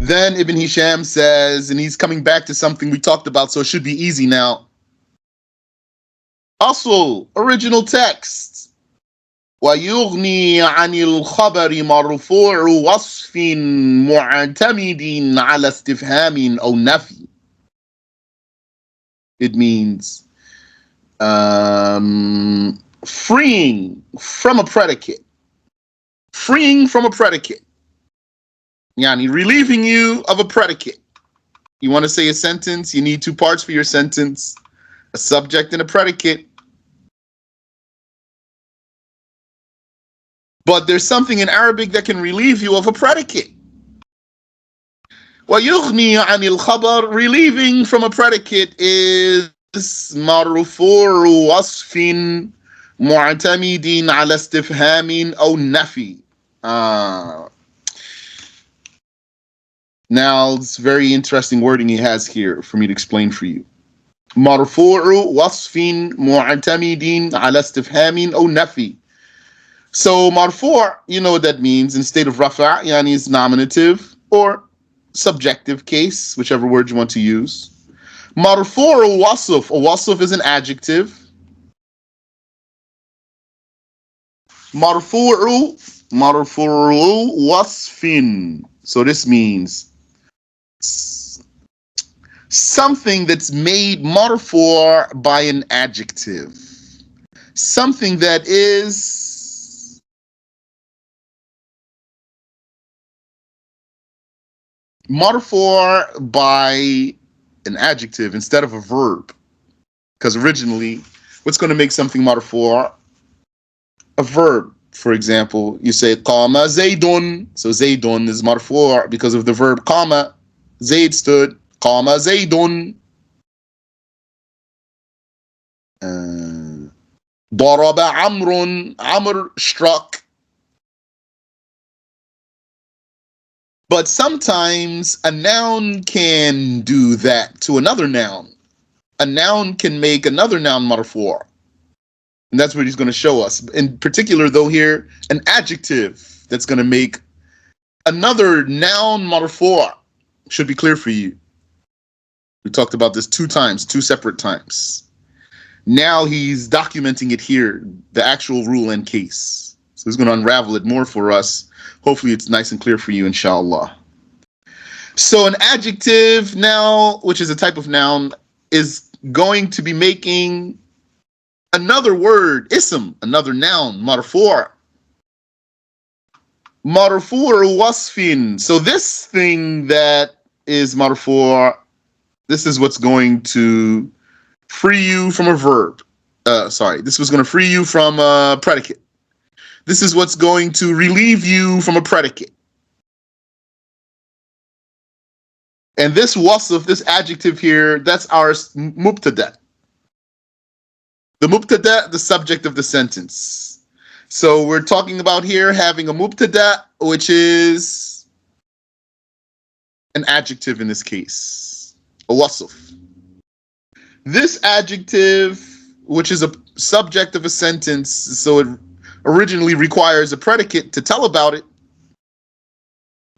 Then Ibn Hisham says, and he's coming back to something we talked about, so it should be easy now. Also, original text. ويغني عن الخبر مرفوع وصف معتمد على استفهام أو نفي. It means freeing from a predicate. Freeing from a predicate. Yani relieving you of a predicate. You want to say a sentence, you need two parts for your sentence, a subject and a predicate. But there's something in Arabic that can relieve you of a predicate. وَيُغْنِي عَنِ الْخَبَرِ, relieving from a predicate is مَرْفُوعُ وَصْفٍ مُعْتَمِدٍ عَلَى اسْتِفْهَامٍ أَوْ نَفِي. Now, it's very interesting wording he has here for me to explain for you. مَرْفُوعُ وَصْفٍ مُعْتَمِدٍ عَلَى اسْتِفْهَامٍ أَوْ نَفِي. So marfu', you know what that means in state of rafa', yani is nominative or subjective case, whichever word you want to use. Marfu' wasf, a wasf is an adjective. Marfu' wasfin. So this means something that's made marfu' by an adjective. Something that is marfu' by an adjective instead of a verb. Because originally, what's going to make something marfu'? A verb. For example, you say qama zaydun. So zaydun is marfu' because of the verb qama. Zayd stood. Qama zaydun. Daraba amrun. Amr struck. But sometimes a noun can do that to another noun. A noun can make another noun marfu'. And that's what he's going to show us. In particular, though, here, an adjective that's going to make another noun marfu'. Should be clear for you. We talked about this two separate times. Now he's documenting it here, the actual rule and case. So he's going to unravel it more for us. Hopefully it's nice and clear for you, inshallah. So an adjective now, which is a type of noun, is going to be making another word, ism, another noun, marfu'. Marfu' wasfin. So this thing that is marfu', this is what's going to free you from a verb. This was going to free you from a predicate. This is what's going to relieve you from a predicate. And this wasf, this adjective here, that's our mubtada. The mubtada, the subject of the sentence. So we're talking about here having a mubtada, which is an adjective in this case, a wasf. This adjective, which is a subject of a sentence, so it originally requires a predicate to tell about it.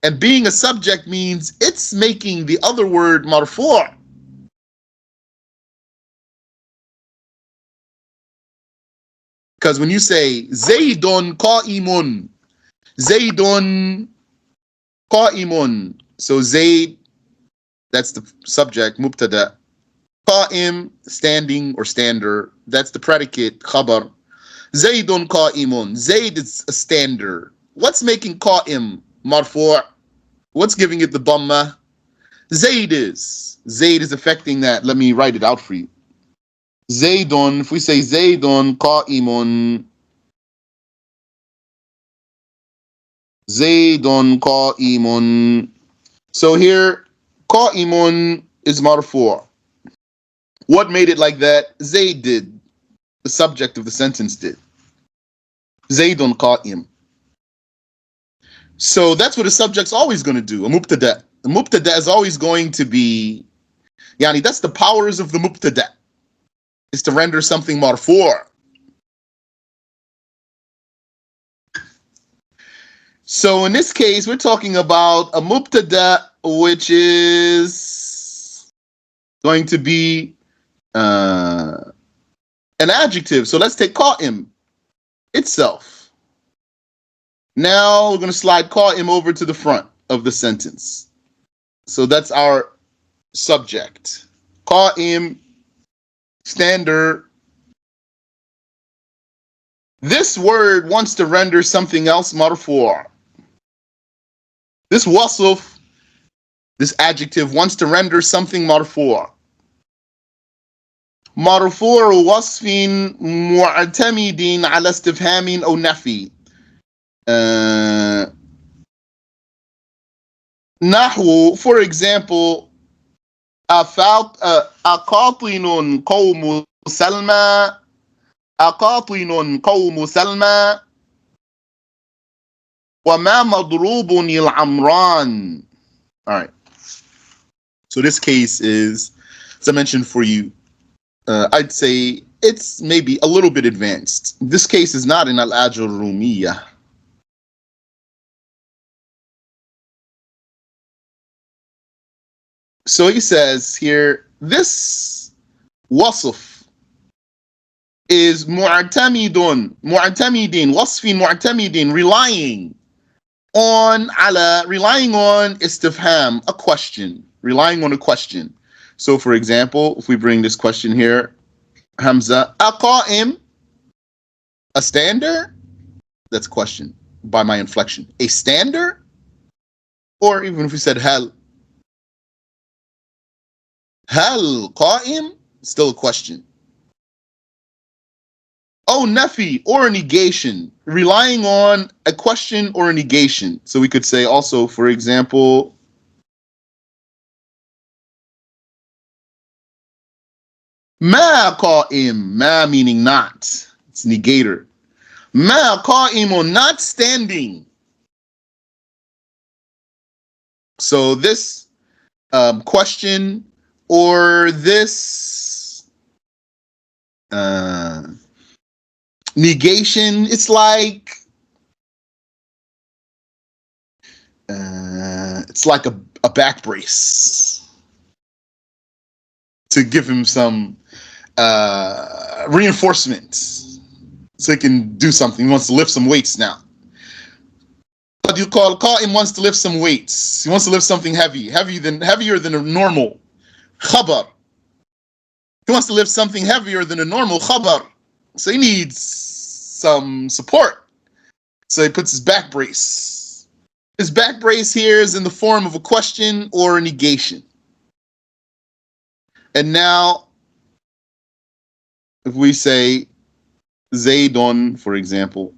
And being a subject means it's making the other word marfu'. Because when you say Zaydun qa'imun, Zaydun qa'imun, so Zayd, that's the subject, mubtada. Qa'im, standing or stander, that's the predicate, khabar. Zaydun qa'imun, Zayd is a stander. What's making qa'im marfu'? What's giving it the dhamma? Zayd is affecting that. Let me write it out for you. Zaydun, if we say Zaydun qa'imun, Zaydun qa'imun. So here, qa'imun is marfu'. What made it like that? Zayd did. The subject of the sentence did. Zaydun qa'im. So that's what a subject's always going to do, a mubtada. The mubtada is always going to be, yani that's the powers of the mubtada, is to render something marfu'. So in this case, we're talking about a mubtada, which is going to be an adjective. So let's take qa'im itself. Now we're going to slide qa'im over to the front of the sentence. So that's our subject. Qa'im, standard. This word wants to render something else marfu'. This wasf, this adjective wants to render something marfu'. مرفوع وصف معتمد على استفهام أو نفي. نحو, for example, أقاطن قوم سلمى أقاطن قوم سلمى وما مضروب العمران. All right. So this case is, as I mentioned for you, I'd say it's maybe a little bit advanced. This case is not in al-ajrumiyah. So he says here, this wasf is mu'tamidun, wasfin mu'tamidin, relying on istifham, a question, relying on a question. So for example, if we bring this question here, Hamza, aqa'im, a stander? That's a question by my inflection. A stander? Or even if we said hal qa'im? Still a question. Oh, nafi, or a negation, relying on a question or a negation. So we could say also, for example, ma qa'im, ma meaning not, it's negator. Ma qa'imun, not standing. So this question or this negation, it's like a back brace to give him some reinforcement so he can do something. He wants to lift some weights now. What do you call qa'im? Wants to lift some weights. He wants to lift something heavier than a normal khabar. He wants to lift something heavier than a normal khabar. So he needs some support. So he puts his back brace. His back brace here is in the form of a question or a negation. And now, if we say Zaydun, for example,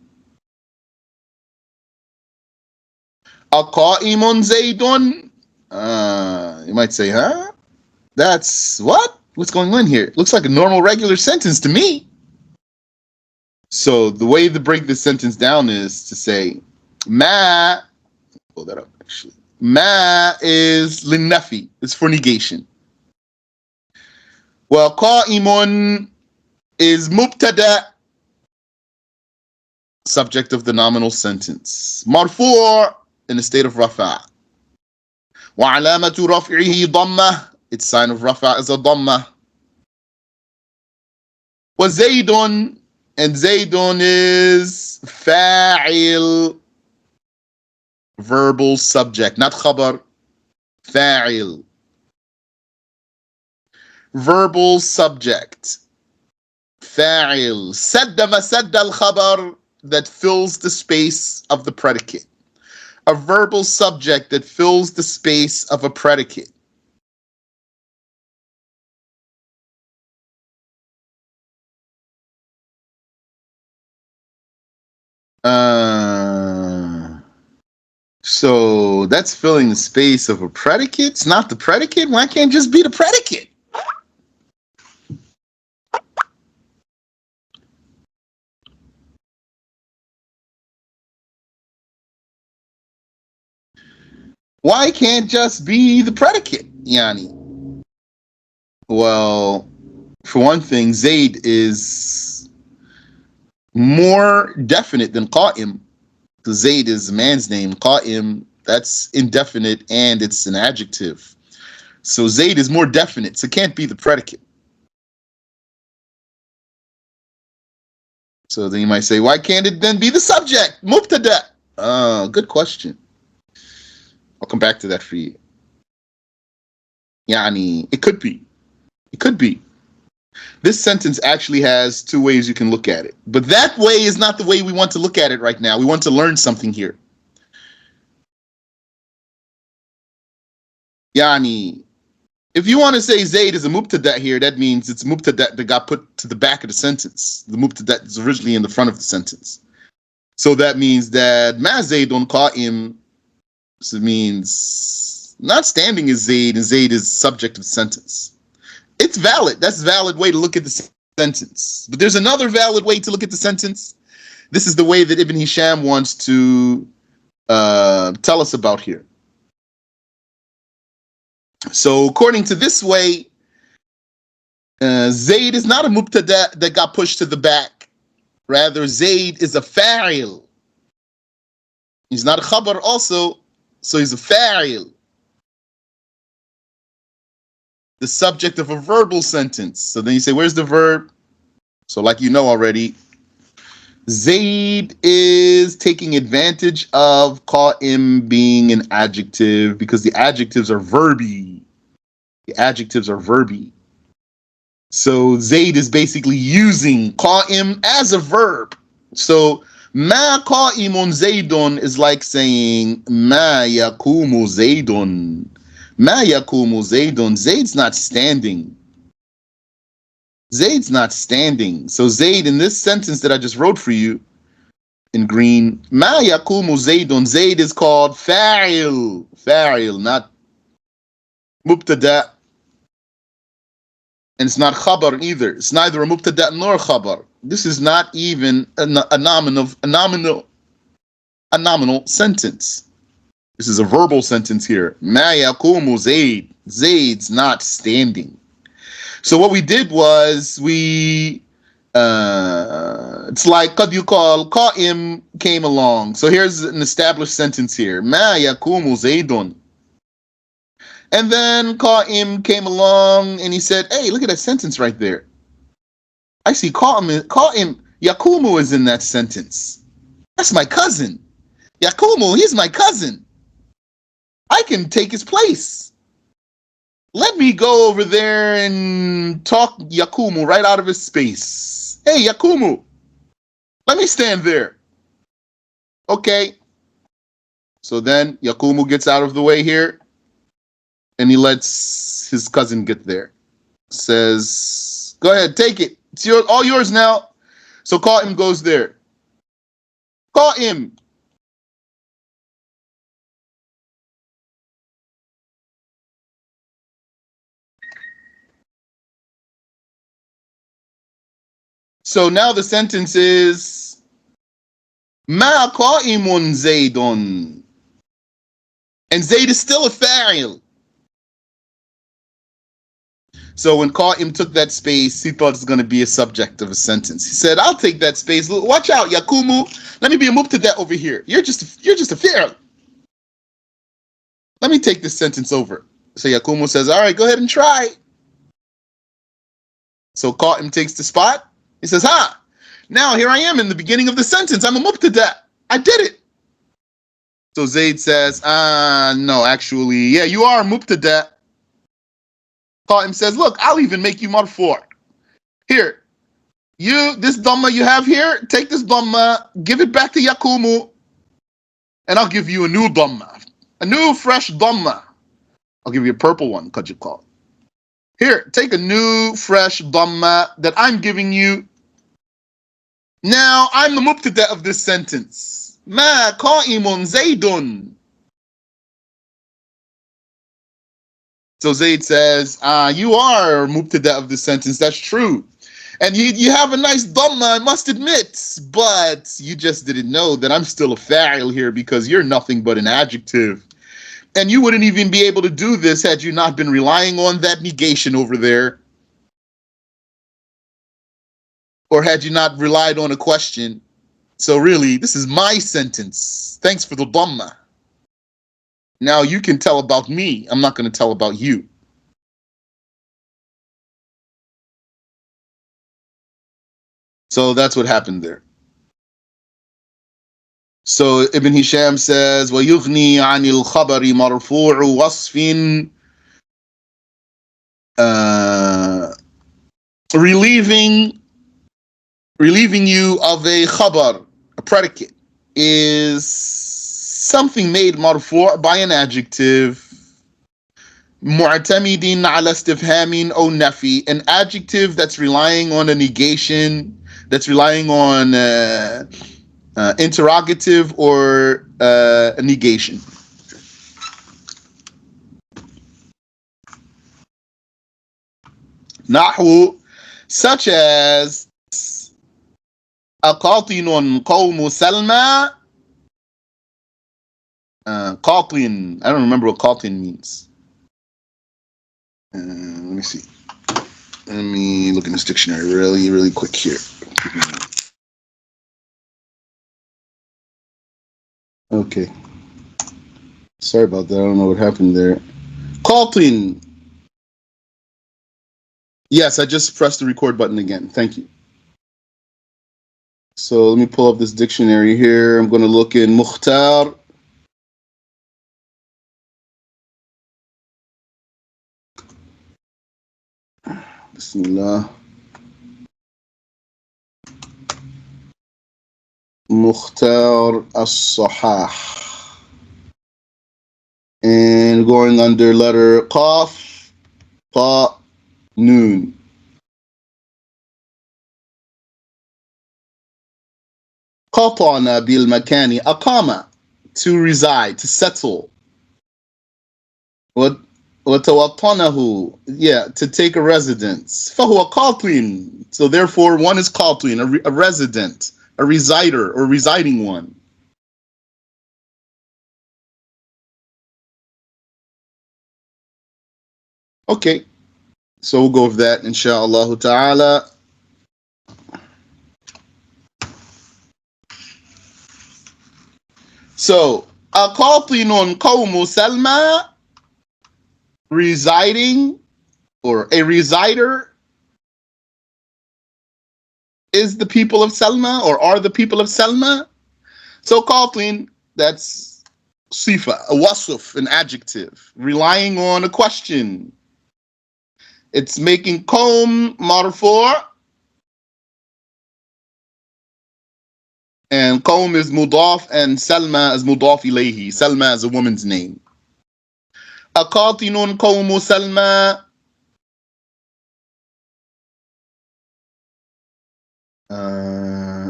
Aqa'imun Zaydun, you might say, huh? That's what? What's going on here? Looks like a normal, regular sentence to me. So the way to break this sentence down is to say, ma, pull that up actually. Ma is linnafi, it's for negation. Well, qa'imun is mubtada, subject of the nominal sentence. Marfu' in the state of rafa'. Wa alamatu raf'ihi dhamma, its sign of rafa' is a dhamma. Wa zaydun, and zaydun is fa'il, verbal subject, not khabar, fa'il. Verbal subject, fa'il. Sadda masadda al-khabar, that fills the space of the predicate. A verbal subject that fills the space of a predicate. So that's filling the space of a predicate. It's not the predicate. Why can't it just be the predicate? Why can't just be the predicate, Yani? Well, for one thing, Zayd is more definite than Qa'im. Zayd is a man's name. Qa'im, that's indefinite and it's an adjective. So Zayd is more definite, so it can't be the predicate. So then you might say, why can't it then be the subject? Mubtada. Good question. I'll come back to that for you. Yani, it could be. It could be. This sentence actually has two ways you can look at it. But that way is not the way we want to look at it right now. We want to learn something here. Yani, if you want to say Zayd is a mubtada here, that means it's mubtada that got put to the back of the sentence. The mubtada is originally in the front of the sentence. So that means that ma Zaydun qa'im, so it means not standing is Zayd, and Zayd is subject of the sentence. It's valid. That's a valid way to look at the sentence. But there's another valid way to look at the sentence. This is the way that Ibn Hisham wants to tell us about here. So according to this way, Zayd is not a mubtada that got pushed to the back. Rather, Zayd is a fa'il. He's not a khabar also, so he's a fa'il. The subject of a verbal sentence. So then you say, where's the verb? So like you know already, Zayd is taking advantage of qa'im being an adjective because the adjectives are verby. The adjectives are verby. So Zayd is basically using qa'im as a verb. So ma qa'imun Zaydun is like saying ma yakumu Zaydun. Ma yakumu Zaydun. Zayd's not standing. Zayd's not standing. So Zayd in this sentence that I just wrote for you in green, ma yakumu Zaydun. Zayd is called fa'il. Fa'il, not mubtada. And it's not khabar either. It's neither a mubtada nor a khabar. This is not even a nominal sentence. This is a verbal sentence here. Ma yakumu Zayd. Zayd's not standing. So what we did was it's like qad yuqal qa'im came along. So here's an established sentence here. Ma yakumu Zaydun. And then qa'im came along and he said, hey, look at that sentence right there. I see qa'im, yakumu is in that sentence. That's my cousin. Yakumu, he's my cousin. I can take his place. Let me go over there and talk Yakumu right out of his space. Hey, Yakumu, let me stand there. Okay. So then Yakumu gets out of the way here and he lets his cousin get there. Says, go ahead, take it. It's all yours now. So Qa'im goes there. Qa'im. So now the sentence is Ma qa'imun Zaydun. And Zayd is still a fa'il. So when Qa'im took that space, he thought it's going to be a subject of a sentence. He said, I'll take that space. Watch out, Yakumu. Let me be a mubtada over here. You're just a fa'il. Let me take this sentence over. So Yakumu says, all right, go ahead and try. So Qa'im takes the spot. He says, now here I am in the beginning of the sentence. I'm a mubtada. I did it. So Zayd says, no, actually, yeah, you are a mubtada. Qa'im says, look, I'll even make you marfu'. Here, this dhamma you have here, take this dhamma, give it back to Yakumu, and I'll give you a new dhamma, a new fresh dhamma. I'll give you a purple one, could you call it. Here, take a new fresh dhamma that I'm giving you. Now, I'm the mubtada of this sentence. Ma qa'imun Zaydun. So Zayd says, you are mubtada of this sentence. That's true. And you have a nice dhamma, I must admit. But you just didn't know that I'm still a fa'il here because you're nothing but an adjective. And you wouldn't even be able to do this had you not been relying on that negation over there. Or had you not relied on a question. So really, this is my sentence. Thanks for the dhamma. Now you can tell about me. I'm not going to tell about you. So that's what happened there. So Ibn Hisham says, وَيُغْنِي عَنِ الْخَبَرِ مَرْفُوعُ وَصْفٍ relieving you of a khabar, a predicate, is something made marfu' by an adjective, mu'tamidin ala istifhamin aw nafi, an adjective that's relying on a negation, that's relying on interrogative or a negation. Nahu, such as أقاطن قوم سلمى. قاطن, I don't remember what قاطن means. Let me see. Let me look in this dictionary really quick here. Okay. Sorry about that. I don't know what happened there. قاطن. Yes, I just pressed the record button again. Thank you. So let me pull up this dictionary here. I'm going to look in Mukhtar. Bismillah. Mukhtar as-Sahah. And going under letter Qaf, Ta, Noon. قطعنا بالمكان أقام, to reside, to settle. وتوطنه, yeah, to take a residence. فهو قاطن, so therefore one is قاطن, a resident, a resider or residing one. Okay, so we'll go with that, insha'Allah ta'ala. So, أقاطن قوم سلمى, residing or a resider is the people of Salma or are the people of Salma. So qatin, that's sifa, a wasf, an adjective, relying on a question. It's making qawm marfu', and qawm is mudaf and Salma is mudaf ilayhi. Salma is a woman's name. Aqatinun qawmu Salma.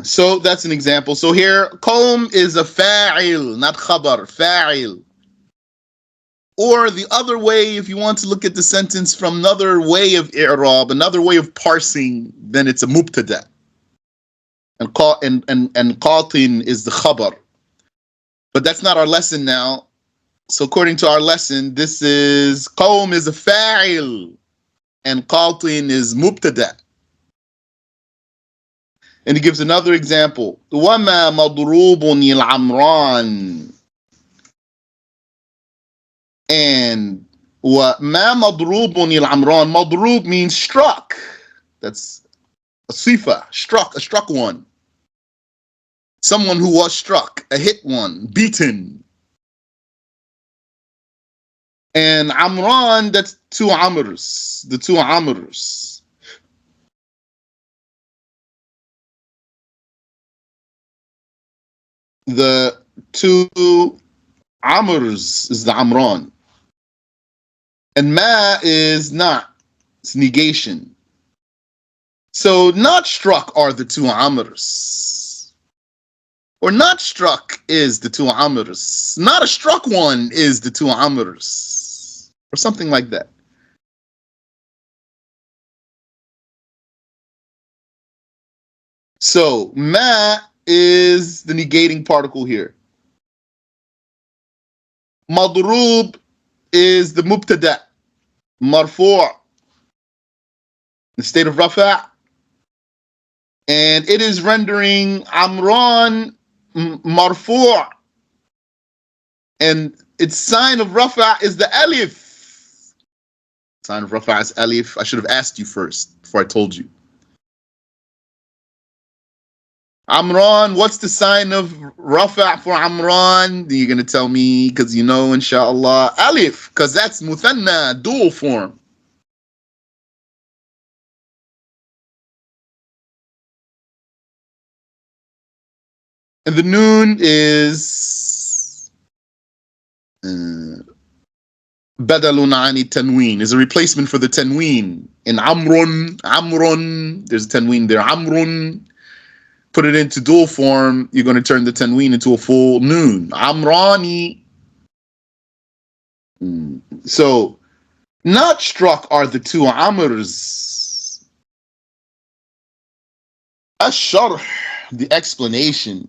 So that's an example. So here, qawm is a fa'il, not khabar, fa'il. Or the other way, if you want to look at the sentence from another way of i'rab, another way of parsing, then it's a mubtada. And qatin is the khabar. But that's not our lesson now. So according to our lesson, this is qawm is a fa'il and qatin is mubtada. And he gives another example. وَمَا مَضْرُوبٌ الْعَمْرَانِ. And وَمَا مَضْرُوبٌ الْعَمْرَانِ. Madrub means struck. That's a sifa, struck, a struck one. Someone who was struck, a hit one, beaten. And Amran, that's two Amrs, the two Amrs. The two Amrs is the Amran. And Ma is not. It's negation. So not struck are the two Amrs. Or not struck is the two Amrs. Not a struck one is the two Amrs. Or something like that. So Ma is the negating particle here. Madrub is the mubtada, marfu', the state of rafa'. And it is rendering Amran marfu'. And its sign of rafa is the alif. Sign of rafa is alif. I should have asked you first before I told you. Amran, what's the sign of rafa for Amran? You're going to tell me because you know, inshallah. Alif, because that's muthanna, dual form. And the noon is badalun ani tanween, is a replacement for the tanween. In Amrun, there's a tanween there. Amrun, put it into dual form, you're going to turn the tanween into a full noon. Amrani. So, not struck are the two amrs. Ash-sharh, the explanation.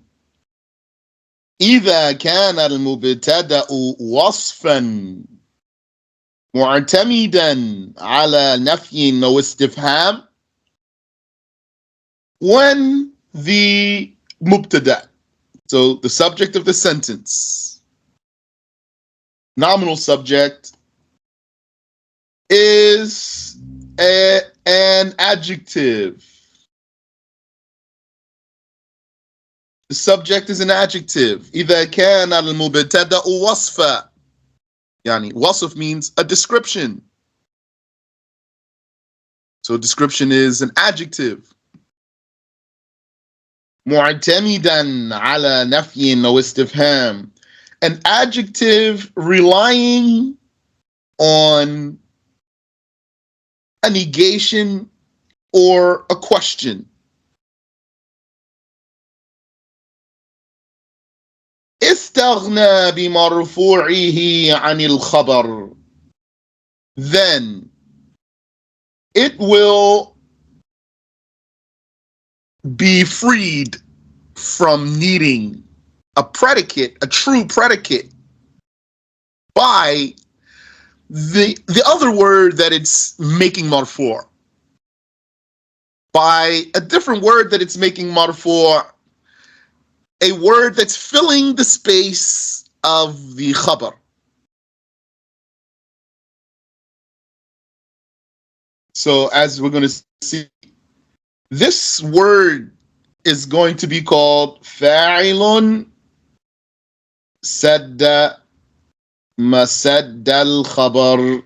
إذا كان المبتدأ وصفا معتمدا على نفي أو استفهام, when the mubtada, so the subject of the sentence, nominal subject, is an adjective. The subject is an adjective. إذا كان المبتدأ وصفا. يعني wasf means a description. So description is an adjective. معتمدا على نفي أو استفهام. An adjective relying on a negation or a question. استغنى بمرفوعه عن الخبر. Then it will be freed from needing a predicate, a true predicate, by the other word that it's making marfu', by a different word that it's making marfu', a word that's filling the space of the khabar. So as we're going to see, this word is going to be called fa'ilun sadda مسد الخبر.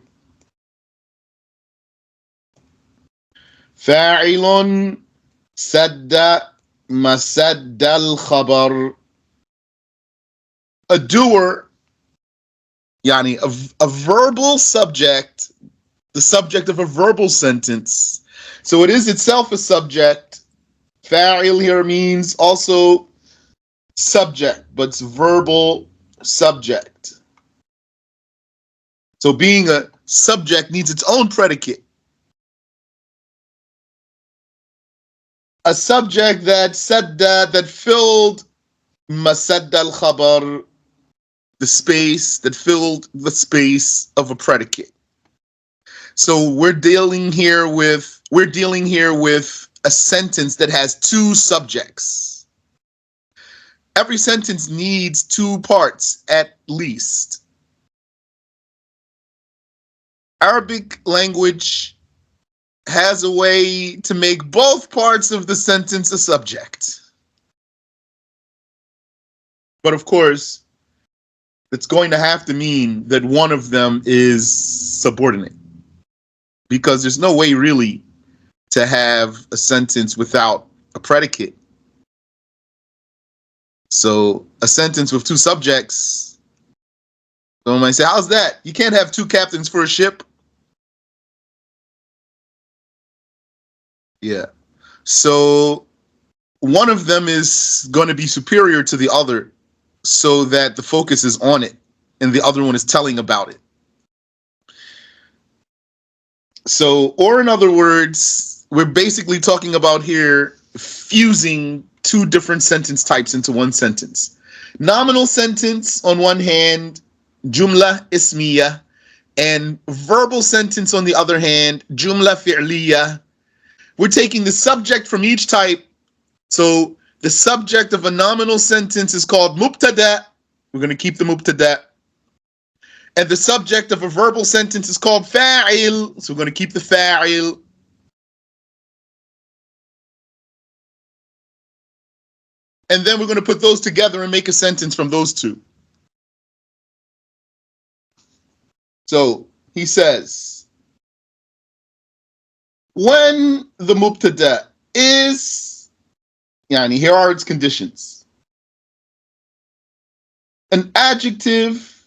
فاعل سد مسد الخبر. A doer, yani a verbal subject, the subject of a verbal sentence. So it is itself a subject. Fa'il here means also subject, but it's verbal subject. So being a subject needs its own predicate. A subject that sadda, that filled masad al-khabar, the space, that filled the space of a predicate. So we're dealing here with a sentence that has two subjects. Every sentence needs two parts at least. Arabic language has a way to make both parts of the sentence a subject. But of course, it's going to have to mean that one of them is subordinate, because there's no way really to have a sentence without a predicate. So a sentence with two subjects, someone might say, how's that? You can't have two captains for a ship. Yeah. So one of them is going to be superior to the other so that the focus is on it and the other one is telling about it. So, or in other words, we're basically talking about here fusing two different sentence types into one sentence. Nominal sentence on one hand, jumla ismiya, and verbal sentence on the other hand, jumla fi'liya. We're taking the subject from each type So the subject of a nominal sentence is called Mubtada. We're going to keep the Mubtada. And the subject of a verbal sentence is called Fa'il. So we're going to keep the Fa'il. And then we're going to put those together and make a sentence from those two. So he says, when the Mubtada is, here are its conditions. An adjective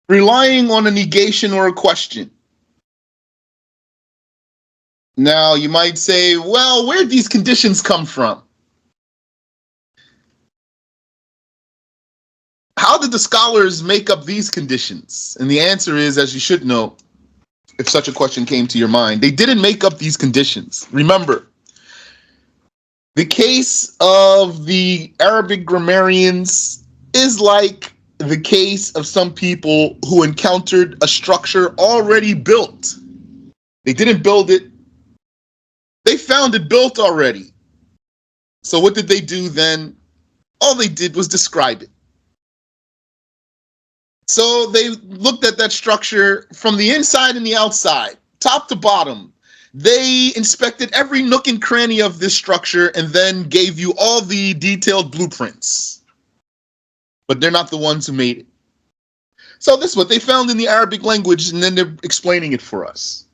relying on a negation or a question. Now, you might say, well, where'd these conditions come from? How did the scholars make up these conditions? And the answer is, as you should know, if such a question came to your mind, they didn't make up these conditions. Remember, the case of the Arabic grammarians is like the case of some people who encountered a structure already built. They didn't build it. They found it built already. So what did they do then? All they did was describe it. So they looked at that structure from the inside and the outside, top to bottom. They inspected every nook and cranny of this structure and then gave you all the detailed blueprints. But they're not the ones who made it. So this is what they found in the Arabic language, and then they're explaining it for us.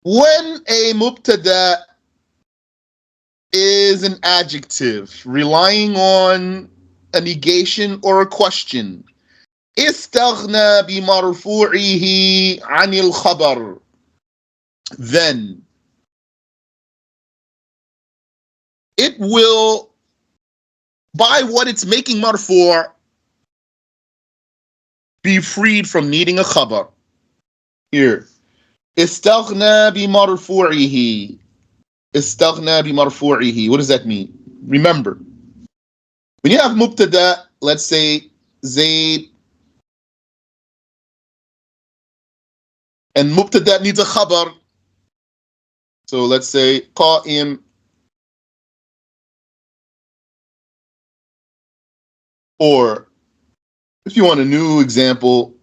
When a mubtada is an adjective relying on a negation or a question, استغنى بمرفوعه عن الخبر, then it will, by what it's making marfu', be freed from needing a khabar. Here, استغنى بمرفوعه. استغنى بمرفوعه. What does that mean? Remember, when you have mubtada, let's say Zayd, and mubtada needs a khabar. So let's say qa'im, or if you want a new example,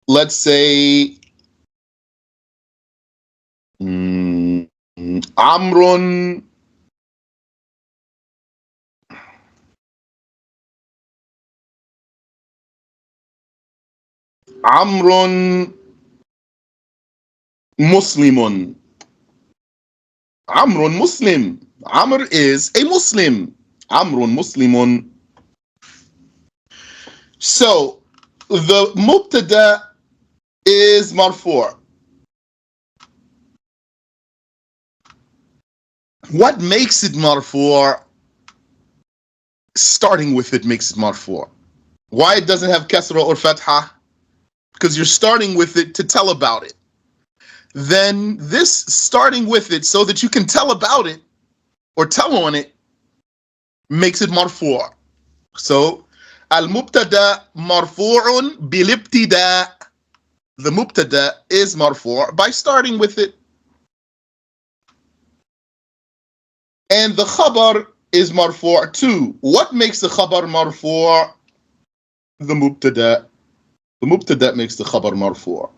let's say Amrun Muslimun. Amrun Muslim. Amr is a Muslim. Amrun Muslimun. So the mubtada is marfu'. What makes it marfu'? Starting with it makes it marfu'. Why it doesn't have kasra or fatha? Because you're starting with it to tell about it. Then this starting with it so that you can tell about it or tell on it makes it marfu'. So al-mubtada marfu'un bil-ibtida'. The mubtada is marfu' by starting with it. And the khabar is marfu' too. What makes the khabar marfu'? The mubtada. The mubtada makes the khabar marfu'.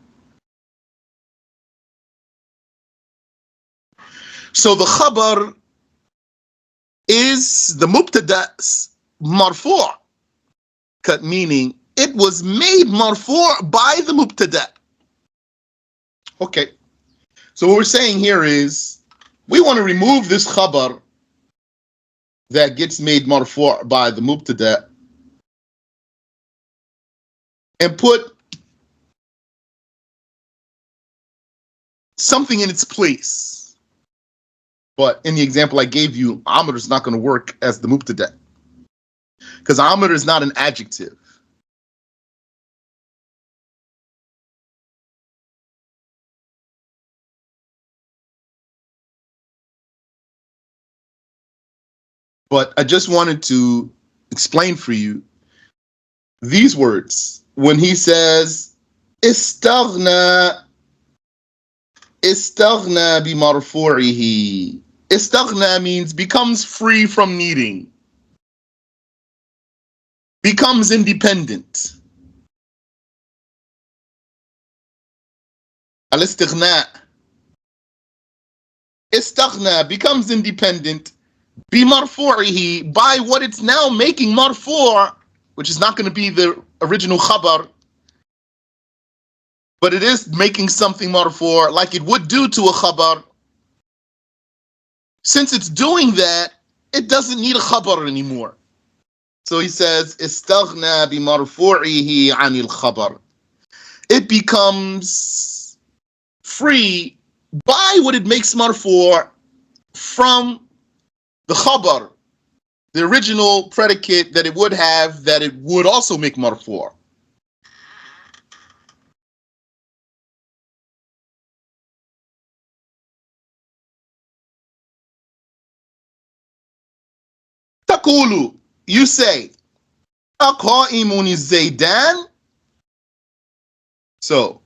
So the khabar is the mubtada's marfu', meaning it was made marfu' by the mubtada. Okay. So what we're saying here is we want to remove this khabar that gets made marfu' by the mubtada and put something in its place. But in the example I gave you, Amr is not going to work as the mubtada because Amr is not an adjective. But I just wanted to explain for you these words. When he says, istaghna bimarfu'ihi, Istaghna means becomes free from needing, becomes independent. Al-istighna. Istaghna becomes independent. Bimarfu'ihi, by what it's now making marfu', which is not going to be the original khabar, but it is making something marfu' like it would do to a khabar. Since it's doing that, it doesn't need a khabar anymore. So he says, istaghna bimarfu'ihi anil khabar. It becomes free by what it makes marfu' from the khabar, the original predicate that it would have, that it would also make marfu'. Taqulu, you say, aqa'imun zaydan. So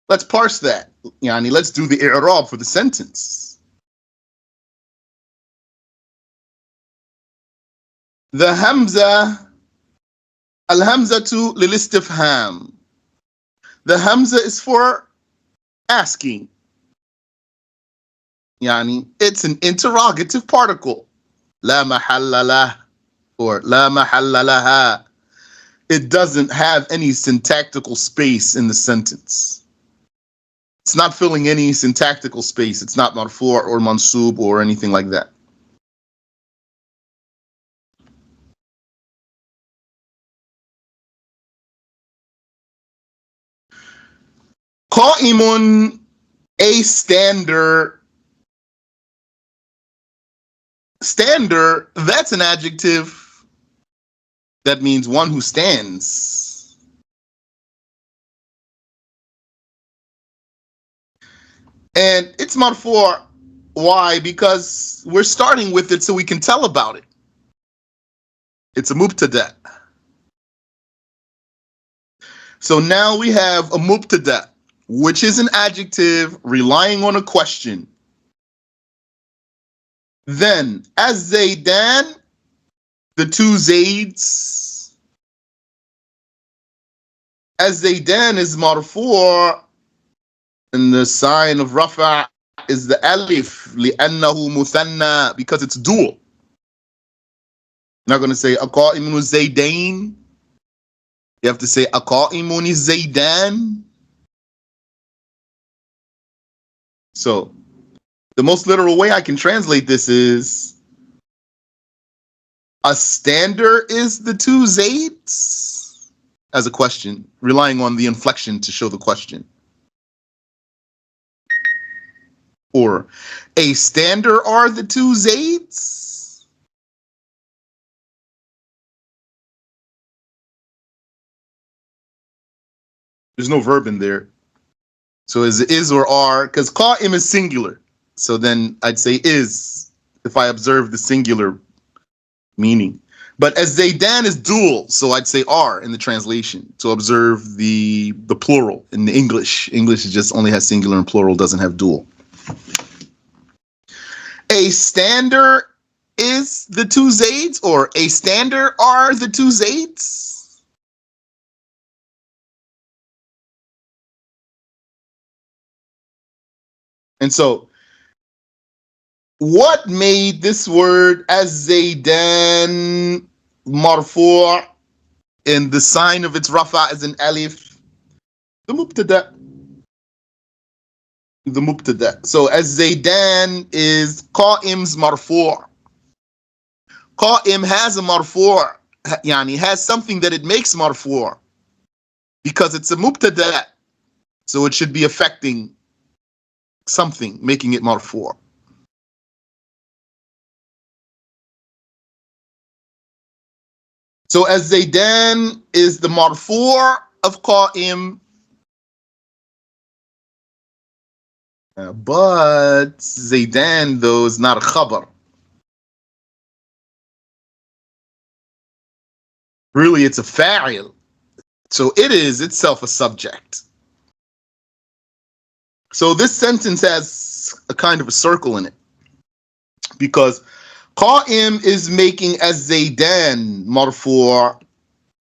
let's parse that. Yani, let's do the i'rab for the sentence. The hamza, al-hamzatu lil-istifham. The hamza is for asking. Yani, it's an interrogative particle. La mahalla lah, or la mahalla laha. It doesn't have any syntactical space in the sentence. It's not filling any syntactical space. It's not marfu' or mansub or anything like that. Qa'imun, a stander. Stander, that's an adjective. That means one who stands. And it's marfu'. Why? Because we're starting with it so we can tell about it. It's a mubtada. So now we have a mubtada, which is an adjective relying on a question. Then, as Zaydan, the two Zaids, as Zaydan is marfu', and the sign of rafa' is the alif, li'annahu muthanna, because it's dual. Not going to say aqa'imun Zaydain. You have to say aqa'imun Zaydan. So, the most literal way I can translate this is a stander is the two Zaids, as a question, relying on the inflection to show the question. Or a stander are the two Zaids. There's no verb in there. So is or are, because qa'im is singular. So then I'd say is, if I observe the singular meaning. But as Zaydan is dual, so I'd say are in the translation to observe the plural in the English. English just only has singular and plural, doesn't have dual. A stander is the two Zaids, or a stander are the two Zaids. And so, what made this word as Zaydan marfu' and the sign of its rafa is an alif? The mubtada. The mubtada. So as Zaydan is qa'im's marfu'. Qa'im has a marfu', yani has something that it makes marfu' because it's a mubtada. So it should be affecting something, making it marfu'. So as Zaydan is the marfu' of qa'im, but Zaydan though is not a khabar. Really, it's a fa'il. So it is itself a subject. So this sentence has a kind of a circle in it. because qa'im is making az-zaydan marfu'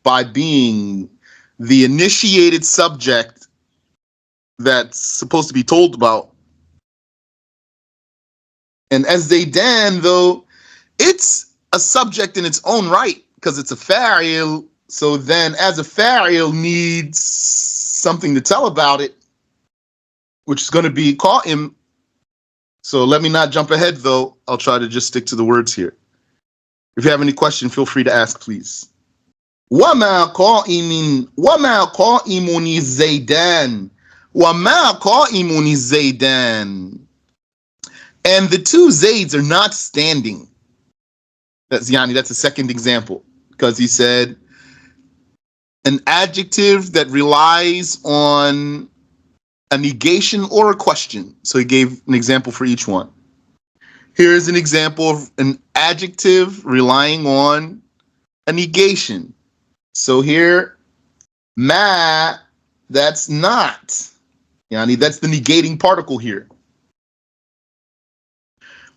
by being the initiated subject that's supposed to be told about. And az-zaydan, though, it's a subject in its own right because it's a fa'il. So then as a fa'il needs something to tell about it, which is going to be qa'im. So let me not jump ahead, though. I'll try to just stick to the words here. If you have any question, feel free to ask, please. وَمَا قَائِمٌ الزَّيْدَانِ وَمَا قَائِمٌ الزَّيْدَانِ. And the two Zaids are not standing. That's the second example. Because he said an adjective that relies on a negation or a question. So he gave an example for each one. Here's an example of an adjective relying on a negation. So here, ma, that's not. That's the negating particle here.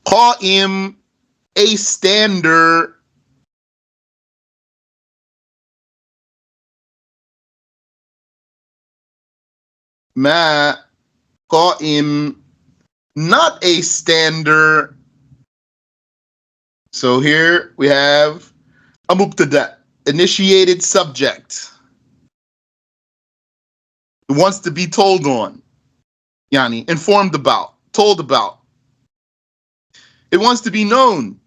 Qa'im, a stander. Ma, qa'im, not a stander. So here we have a mubtada, initiated subject. It wants to be told on. Informed about, told about. It wants to be known.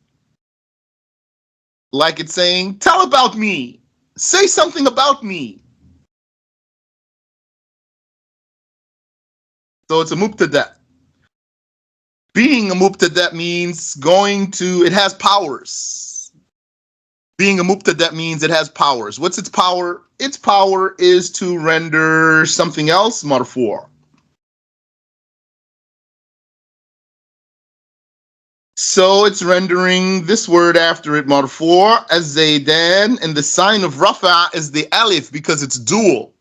Like it's saying, tell about me. Say something about me. So it's a mubtada. Being a mubtada means it has powers. Being a mubtada means it has powers. What's its power? Its power is to render something else marfu'. So it's rendering this word after it marfu' as zaydan, and the sign of rafa is the alif because it's dual.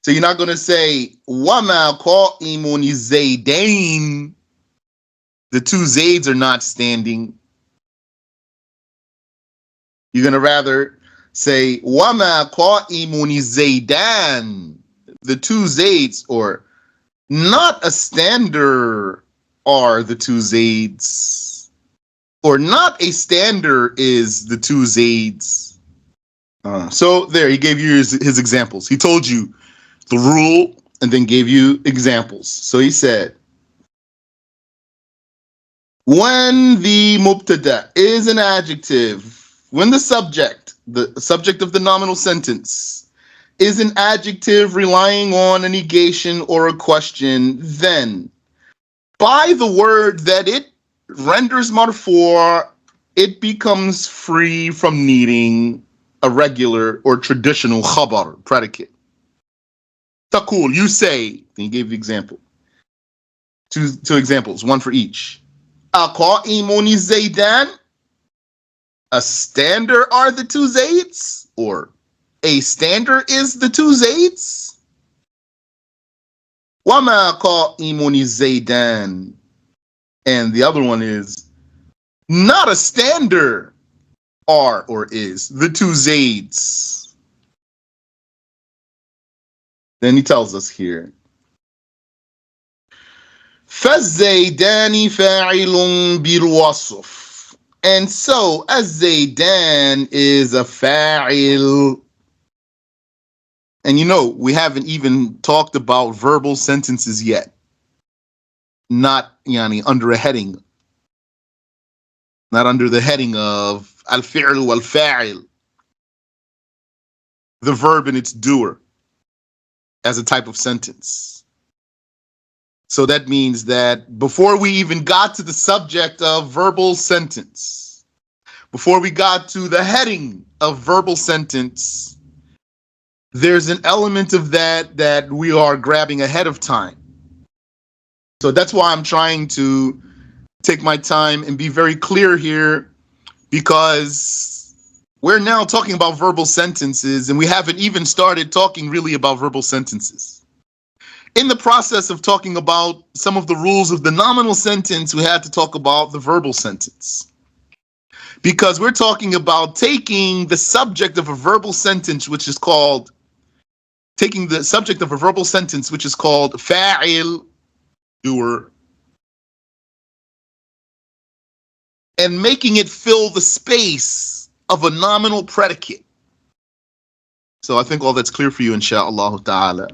So you're not going to say wama qa'imun zaydain. The two Zaids are not standing. You're going to rather say wama qa'imun zaydan. The two Zaids, or not a stander, are the two Zaids. Or not a stander is the two Zaids. So there, he gave you his examples. He told you the rule and then gave you examples. So he said, when the mubtada is an adjective, when the subject of the nominal sentence, is an adjective relying on a negation or a question, then by the word that it renders marfu', it becomes free from needing a regular or traditional khabar, predicate. Taqul, you say, then he gave the example. Two examples, one for each. Aqa'imun zaydan, a stander are the two Zaids, or a stander is the two Zaids. Wama qa'imun zaydan, and the other one is not a stander are or is the two Zaids. Then he tells us here, فَالزَّيْدَانِ فَاعِلٌ بِالْوَصْفِ. And so, az-zaydan is a fa'il. And we haven't even talked about verbal sentences yet. Not under a heading. Not under the heading of al-fi'l wal-fa'il. The verb and its doer as a type of sentence. So that means that before we even got to the subject of verbal sentence, before we got to the heading of verbal sentence, there's an element of that we are grabbing ahead of time. So that's why I'm trying to take my time and be very clear here, because we're now talking about verbal sentences and we haven't even started talking really about verbal sentences. In the process of talking about some of the rules of the nominal sentence, we had to talk about the verbal sentence. Because we're talking about taking the subject of a verbal sentence, which is called fa'il, doer, and making it fill the space of a nominal predicate. So I think all that's clear for you, insha'Allah ta'ala.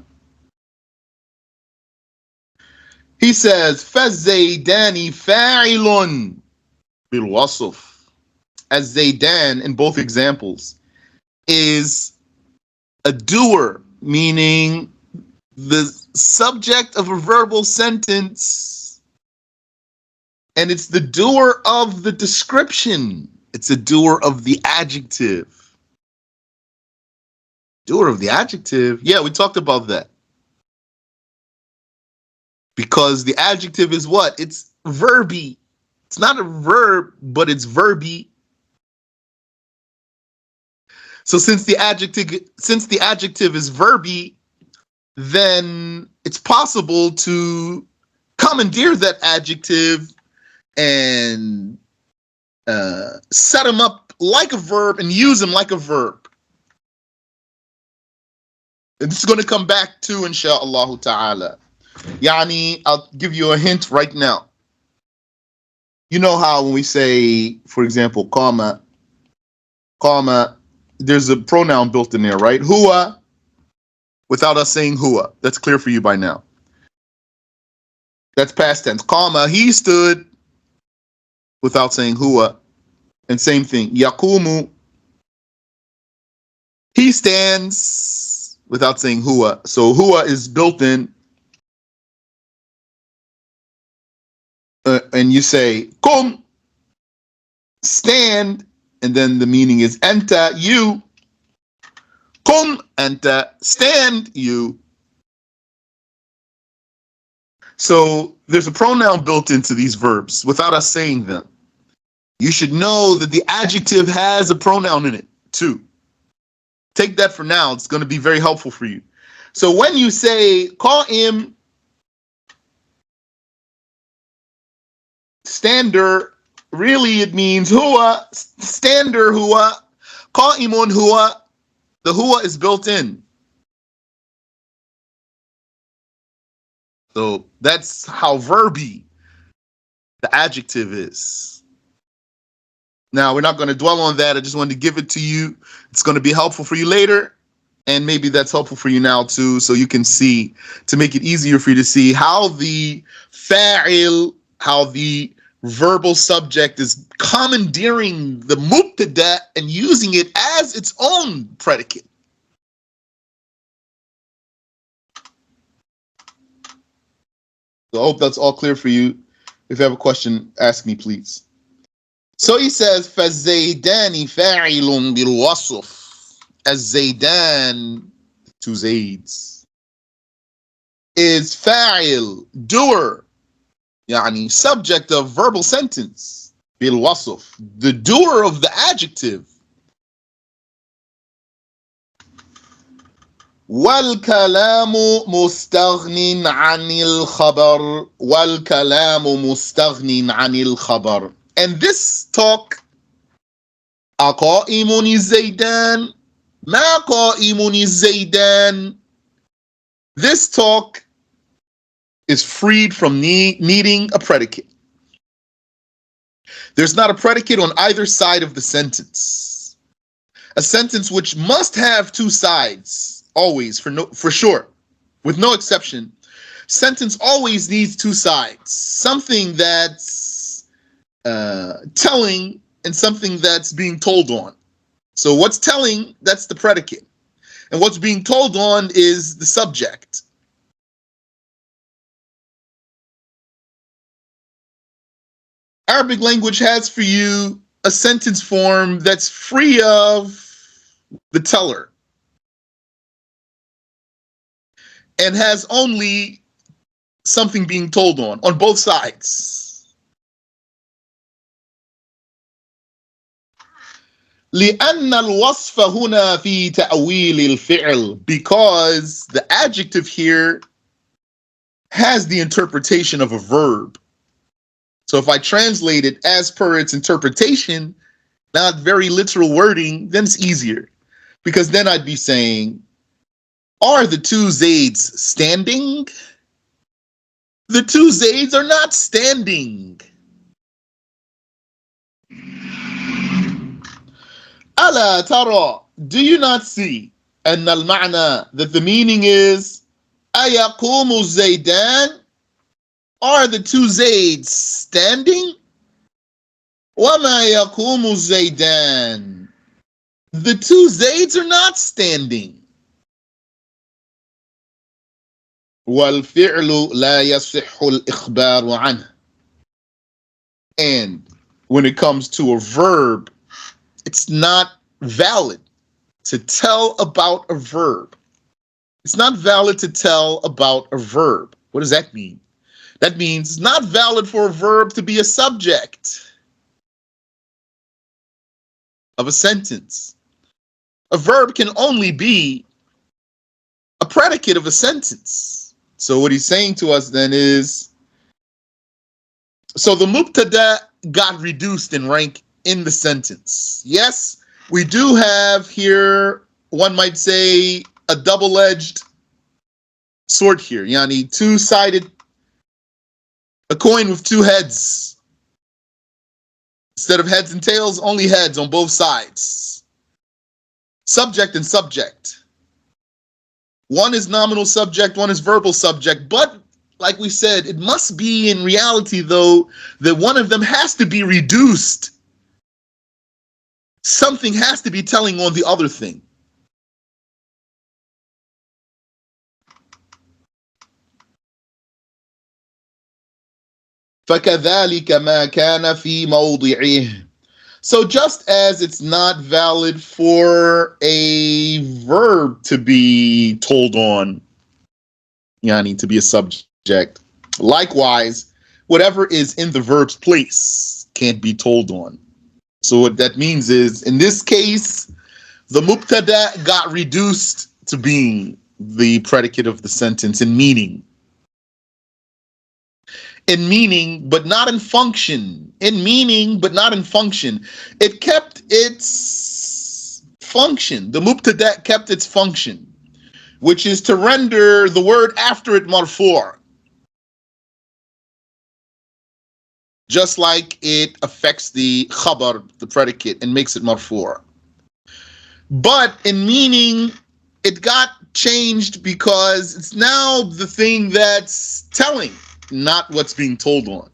He says, فَالزَّيْدَانِ فَاعِلٌ بِالْوَصْفِ. As Zaydan in both examples is a doer, meaning the subject of a verbal sentence, and it's the doer of the description. It's a doer of the adjective. Doer of the adjective? Yeah, we talked about that. Because the adjective is what? It's verby. It's not a verb, but it's verby. So since the adjective is verby, then it's possible to commandeer that adjective and set him up like a verb and use him like a verb. And this is going to come back to, insha'Allah ta'ala. Yani, I'll give you a hint right now. You know how when we say, for example, comma, there's a pronoun built in there, right? Huwa, without us saying huwa. That's clear for you by now. That's past tense. Comma, he stood, without saying huwa. And same thing. Yaqumu, he stands, without saying huwa. So huwa is built in. And you say, kum, stand, and then the meaning is anta, you. Kum, anta, stand, you. So there's a pronoun built into these verbs without us saying them. You should know that the adjective has a pronoun in it too. Take that for now. It's going to be very helpful for you. So when you say qa'im, stander, really it means huwa, stander huwa, qa'imun huwa. The huwa is built in. So that's how verby the adjective is. Now, we're not going to dwell on that. I just wanted to give it to you. It's going to be helpful for you later. And maybe that's helpful for you now too, so you can see, to make it easier for you to see how the fa'il, how the verbal subject is commandeering the mubtada and using it as its own predicate. So I hope that's all clear for you. If you have a question, ask me, please. So he says, فَالزَّيْدَانِ فَاعِلٌ بِالْوَصْفِ. As Zaydan, two Zaids, is fa'il, doer, yani subject of verbal sentence, بالوصف, the doer of the adjective. والكلام مستغن عن الخبر والكلام مستغن عن الخبر. And this talk, أقائم الزيدان ما قائم الزيدان, this talk is freed from needing a predicate. There's not a predicate on either side of the sentence. A sentence which must have two sides, always, for sure, with no exception. Sentence always needs two sides. Something that's telling and something that's being told on. So what's telling, that's the predicate. And what's being told on is the subject. Arabic language has for you a sentence form that's free of the teller and has only something being told on both sides. لأن الوصف هنا في تأويل الفعل, because the adjective here has the interpretation of a verb. So if I translate it as per its interpretation, not very literal wording, then it's easier. Because then I'd be saying, are the two Zaids standing? The two Zaids are not standing. Ala tara, do you not see? And al-ma'na, that the meaning is, ayaqumu Zaidan? Are the two Zaids standing? Wama yaqumu Zaidan? The two Zaids are not standing. وَالْفِعْلُ لَا يَصِحُّ الْإِخْبَارُ عَنْهُ. And when it comes to a verb, it's not valid to tell about a verb. It's not valid to tell about a verb. What does that mean? That means it's not valid for a verb to be a subject of a sentence. A verb can only be a predicate of a sentence. So what he's saying to us then is, so the Mubtada got reduced in rank in the sentence. Yes, we do have here, one might say, a double-edged sword here. Yani two-sided, a coin with two heads. Instead of heads and tails, only heads on both sides. Subject and subject. One is nominal subject, one is verbal subject. But, like we said, it must be in reality, though, that one of them has to be reduced. Something has to be telling on the other thing. فَكَذَلِكَ مَا كَانَ فِي مَوْضِعِهِ. So just as it's not valid for a verb to be told on, yani to be a subject, likewise, whatever is in the verb's place can't be told on. So what that means is, in this case, the Mubtada got reduced to being the predicate of the sentence in meaning. In meaning, but not in function. In meaning, but not in function. It kept its function. The Mubtada kept its function, which is to render the word after it marfu'. Just like it affects the Khabar, the predicate, and makes it marfu'. But in meaning, it got changed because it's now the thing that's telling, not what's being told on.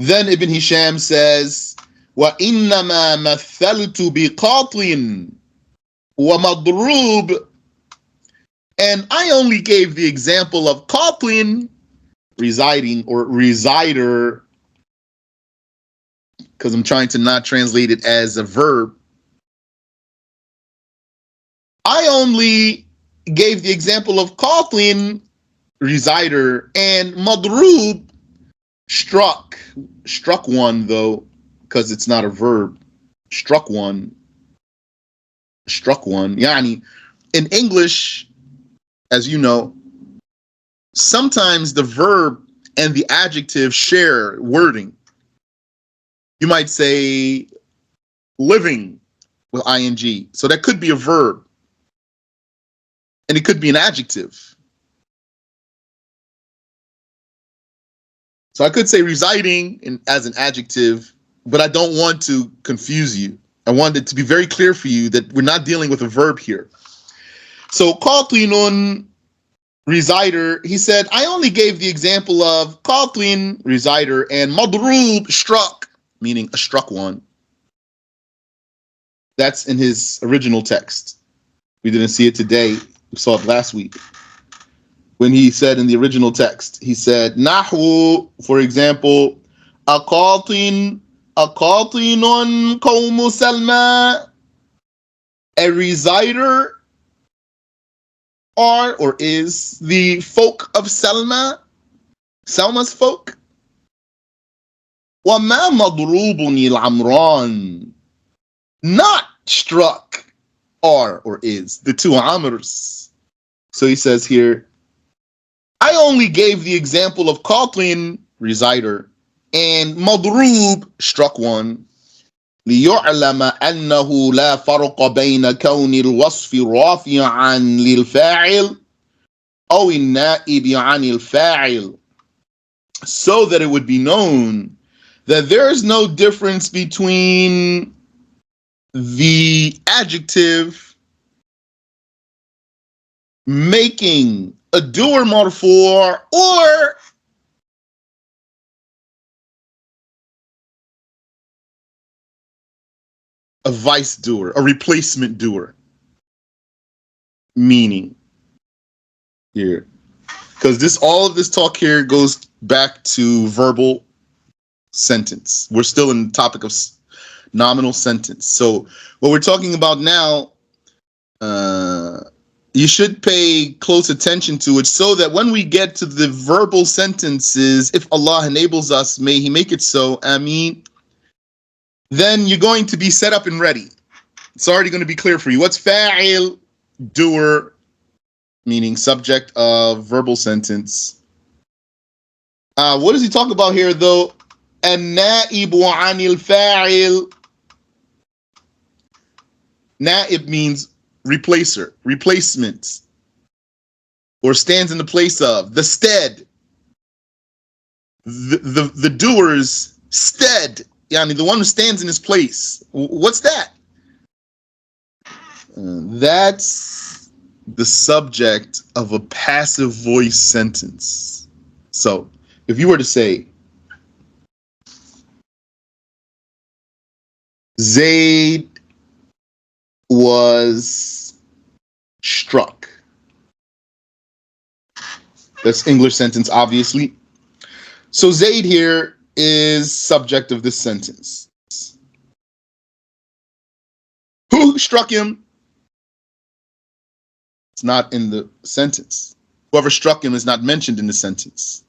Then Ibn Hisham says, وَإِنَّمَا مَثَّلْتُ بِقَاطٍ وَمَضْرُوبٍ. And I only gave the example of qatin, residing or resider, because I'm trying to not translate it as a verb. I only gave the example of qatin, resider, and madrub, struck one, though, because it's not a verb. Struck one. Yani, in English, as you know, sometimes the verb and the adjective share wording. You might say living with ing. So that could be a verb. And it could be an adjective. So I could say residing as an adjective, but I don't want to confuse you. I want it to be very clear for you that we're not dealing with a verb here. So qatinun, resider, he said, I only gave the example of qatin, resider, and madrub, struck, meaning a struck one. That's in his original text. We didn't see it today. We saw it last week. When he said in the original text, he said, Nahwu, for example, aqatinun qawmu Salma, a resider are or is the folk of Salma, Salma's folk. وَمَا مَضْرُوبٌ الْعَمْرَانِ. not struck are or is the two amrs. So he says here, I only gave the example of qatin, reciter, and madroob, struck one, ليعلم أنه لا فرق بين كون الوصف رافعا للفاعل أو النائب عن الفاعل, so that it would be known that there is no difference between the adjective making a doer marfu' or a vice doer, a replacement doer. Meaning here, because all of this talk here goes back to verbal sentence. We're still in the topic of nominal sentence. So what we're talking about now, you should pay close attention to it, so that when we get to the verbal sentences, if Allah enables us, may He make it so, Ameen, then you're going to be set up and ready. It's already going to be clear for you. What's fa'il? Doer, meaning subject of verbal sentence. What does he talk about here, though? An-na'ibu anil fa'il. Na'ib means replacer, replacement, or stands in the place of, the stead, the doer's stead, yani the one who stands in his place. What's that? That's the subject of a passive voice sentence. So if you were to say, Zayd was struck. That's English sentence, obviously. So Zayd here is subject of this sentence. Who struck him? It's not in the sentence. Whoever struck him is not mentioned in the sentence.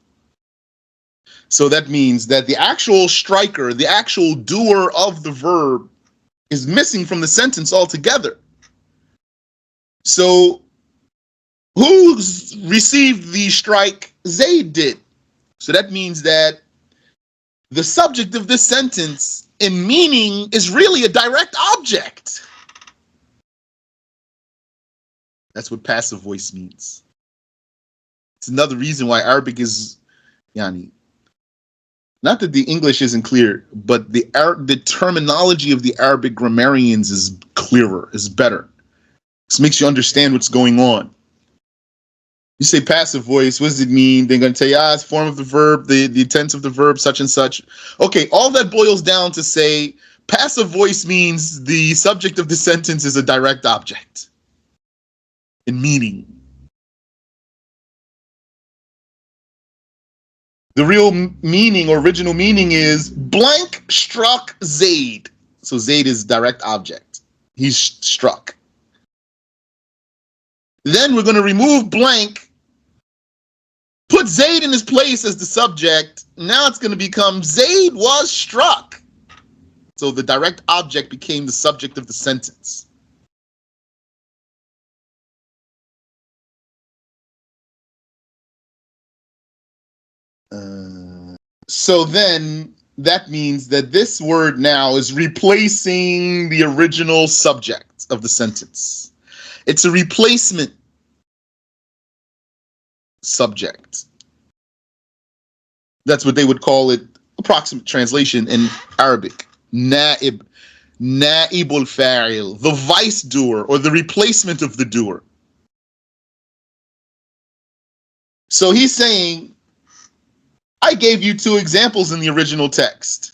So that means that the actual striker, the actual doer of the verb, is missing from the sentence altogether. So who received the strike? Zayd did. So that means that the subject of this sentence in meaning is really a direct object. That's what passive voice means. It's another reason why Arabic is, yani, not that the English isn't clear, but the terminology of the Arabic grammarians is clearer, is better. This makes you understand what's going on. You say passive voice, what does it mean? They're going to tell you, it's form of the verb, the tense of the verb, such and such. Okay, all that boils down to say passive voice means the subject of the sentence is a direct object in meaning. The real meaning or original meaning is blank struck Zayd. So Zayd is direct object. He's struck. Then we're going to remove blank, put Zayd in his place as the subject. Now it's going to become Zayd was struck. So the direct object became the subject of the sentence. So then that means that this word now is replacing the original subject of the sentence. It's a replacement subject. That's what they would call it, approximate translation in Arabic. Na'ib, na'ibul fa'il, the vice doer or the replacement of the doer. So he's saying, I gave you two examples in the original text.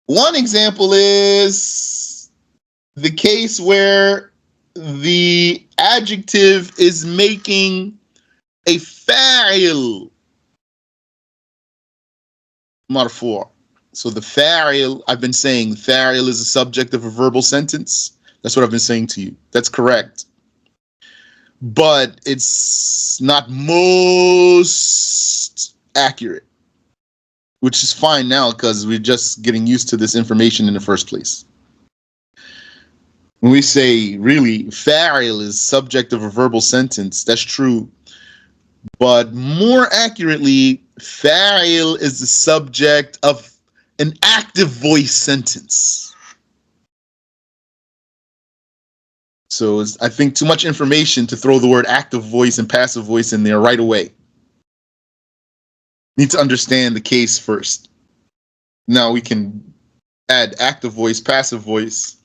One example is the case where the adjective is making a fa'il marfu'. So the fa'il, I've been saying fa'il is a subject of a verbal sentence. That's what I've been saying to you. That's correct. But it's not most accurate, which is fine now because we're just getting used to this information in the first place. When we say really fa'il is subject of a verbal sentence, that's true. But more accurately, fa'il is the subject of an active voice sentence. So it's, I think, too much information to throw the word active voice and passive voice in there right away. Need to understand the case first. Now we can add active voice, passive voice.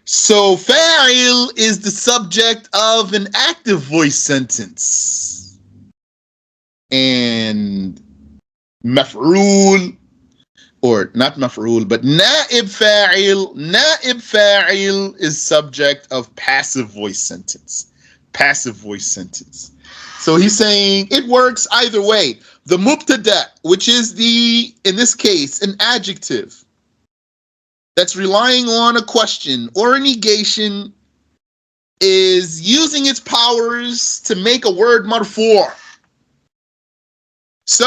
So fa'il is the subject of an active voice sentence. And maf'ul, or not maf'ul, but na'ib fa'il is subject of passive voice sentence. Passive voice sentence. So he's saying it works either way. The mubtada, which is in this case, an adjective that's relying on a question or a negation, is using its powers to make a word marfu'. So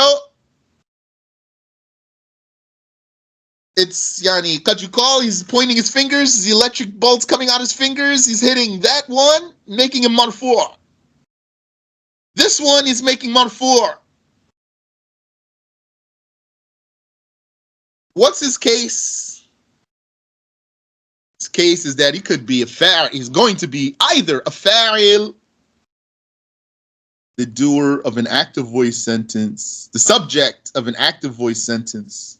it's yani qad yuqal, he's pointing his fingers, the electric bolts coming out his fingers, he's hitting that one, making him marfu'. This one is making marfu'. What's his case? His case is that he could be he's going to be either a fa'il, the doer of an active voice sentence, the subject of an active voice sentence,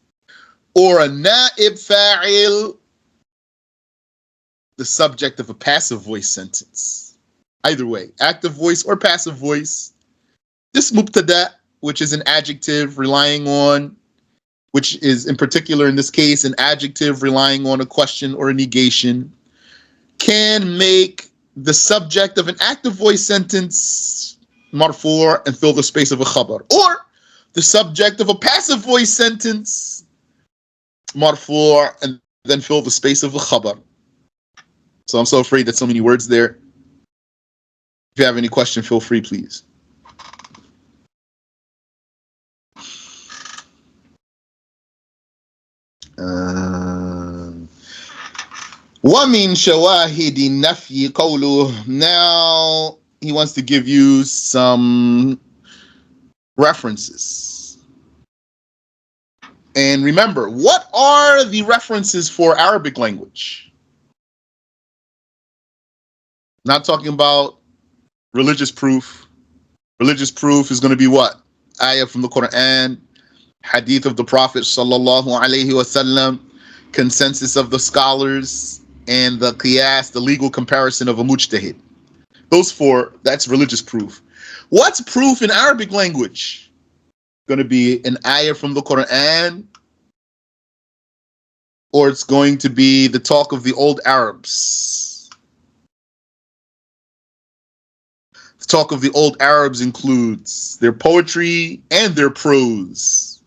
or a na'ib fa'il, the subject of a passive voice sentence. Either way, active voice or passive voice. This mubtada, which is an adjective relying on, which is in particular in this case an adjective relying on a question or a negation, can make the subject of an active voice sentence marfu' and fill the space of a khabar, or the subject of a passive voice sentence marfu' and then fill the space of a khabar. So I'm so afraid that so many words there. If you have any question, feel free, please. وَمِن شَوَاهِدِ النَّفْيِ قَوْلُهُ. Now he wants to give you some references. And remember, what are the references for Arabic language? Not talking about religious proof. Religious proof is going to be what? Ayah from the Quran, hadith of the Prophet sallallahu alaihi wasallam, consensus of the scholars, and the qiyas, the legal comparison of a mujtahid. Those four, that's religious proof. What's proof in Arabic language? Going to be an ayah from the Quran, or it's going to be the talk of the old Arabs. The talk of the old Arabs includes their poetry and their prose.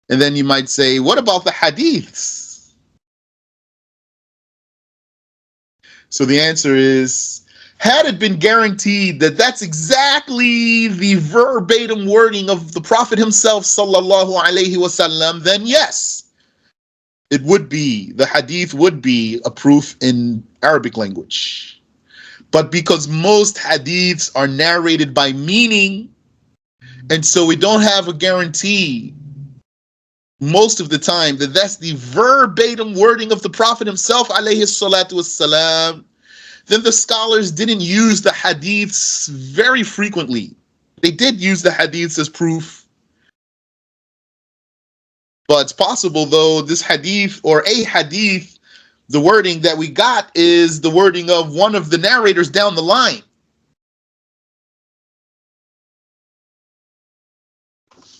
And then you might say, what about the hadiths? So the answer is, had it been guaranteed that that's exactly the verbatim wording of the Prophet himself, sallallahu alaihi wasallam, then yes, it would be, the hadith would be a proof in Arabic language. But because most hadiths are narrated by meaning, and so we don't have a guarantee most of the time that that's the verbatim wording of the Prophet himself, alayhi salatu wassalam, then the scholars didn't use the hadiths very frequently. They did use the hadiths as proof, but it's possible, though, this hadith or a hadith, the wording that we got is the wording of one of the narrators down the line.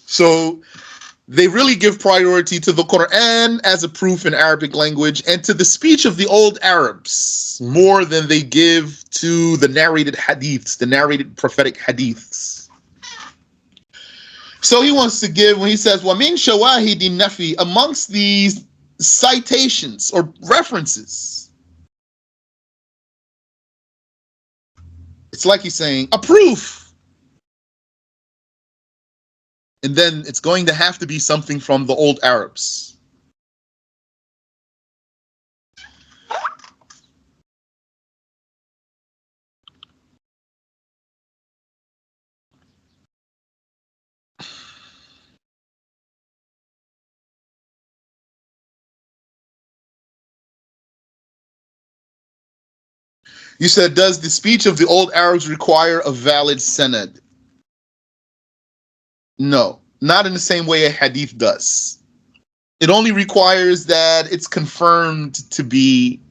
So they really give priority to the Quran as a proof in Arabic language and to the speech of the old Arabs more than they give to the narrated hadiths, the narrated prophetic hadiths. So he wants to give, when he says, وَمِن شَوَاهِدِ النَّفِي, amongst these citations or references, it's like he's saying, a proof. And then it's going to have to be something from the old Arabs. You said, does the speech of the old Arabs require a valid sanad? No, not in the same way a hadith does. It only requires that it's confirmed to be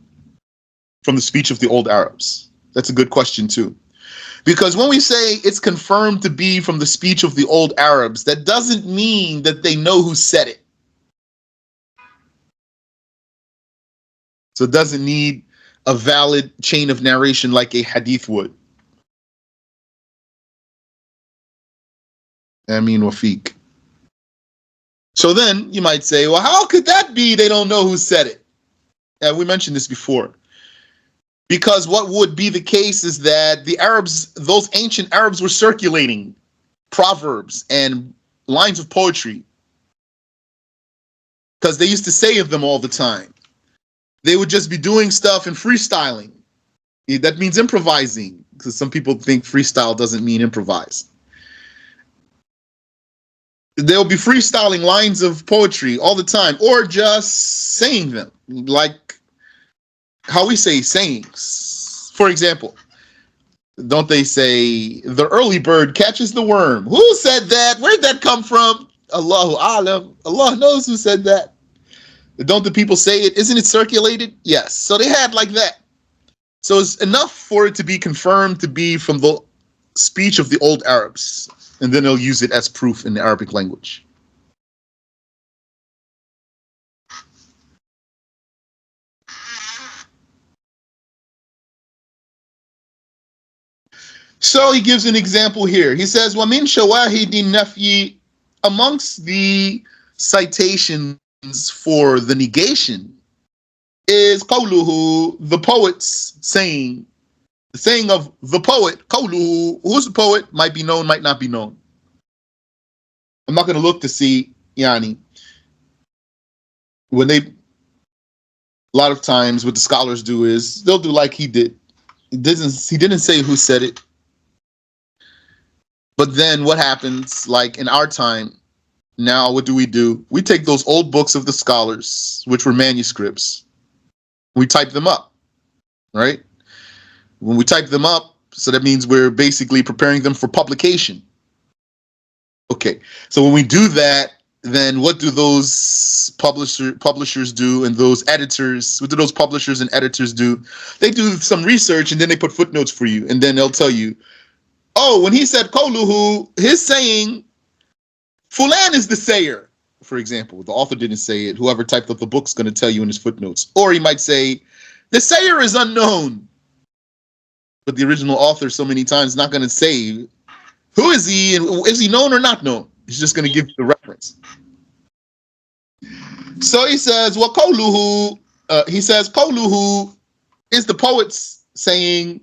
from the speech of the old Arabs. That's a good question too. Because when we say it's confirmed to be from the speech of the old Arabs, that doesn't mean that they know who said it. So it doesn't need a valid chain of narration like a hadith would. Amin Wafiq. So then you might say, well, how could that be they don't know who said it? And we mentioned this before. Because what would be the case is that the Arabs, those ancient Arabs, were circulating proverbs and lines of poetry because they used to say of them all the time. They would just be doing stuff and freestyling. That means improvising, because some people think freestyle doesn't mean improvise. They'll be freestyling lines of poetry all the time, or just saying them, like how we say sayings. For example, don't they say, the early bird catches the worm? Who said that? Where'd that come from? Allahu Alam. Allah knows who said that. Don't the people say it? Isn't it circulated? Yes. So they had like that. So it's enough for it to be confirmed to be from the speech of the old Arabs. And then they'll use it as proof in the Arabic language. So he gives an example here. He says, وَمِن شَوَاهِدِ النَّفْيِ, amongst the citations for the negation is قَوْلُهُ, the poet's saying. The saying of the poet, قَوْلُهُ, who's the poet? Might be known, might not be known. I'm not going to look to see, when a lot of times what the scholars do is, they'll do like he did. He didn't say who said it. But then what happens, like in our time, now what do? We take those old books of the scholars, which were manuscripts, we type them up, right? When we type them up, so that means we're basically preparing them for publication. Okay, so when we do that, then what do those publishers do, and those editors, what do those publishers and editors do? They do some research, and then they put footnotes for you, and then they'll tell you, oh, when he said qawluhu, his saying, Fulan is the sayer, for example. The author didn't say it. Whoever typed up the book's going to tell you in his footnotes. Or he might say, the sayer is unknown. But the original author so many times is not going to say, who is he, and is he known or not known? He's just going to give you the reference. So he says, well, qawluhu, qawluhu is the poet's saying,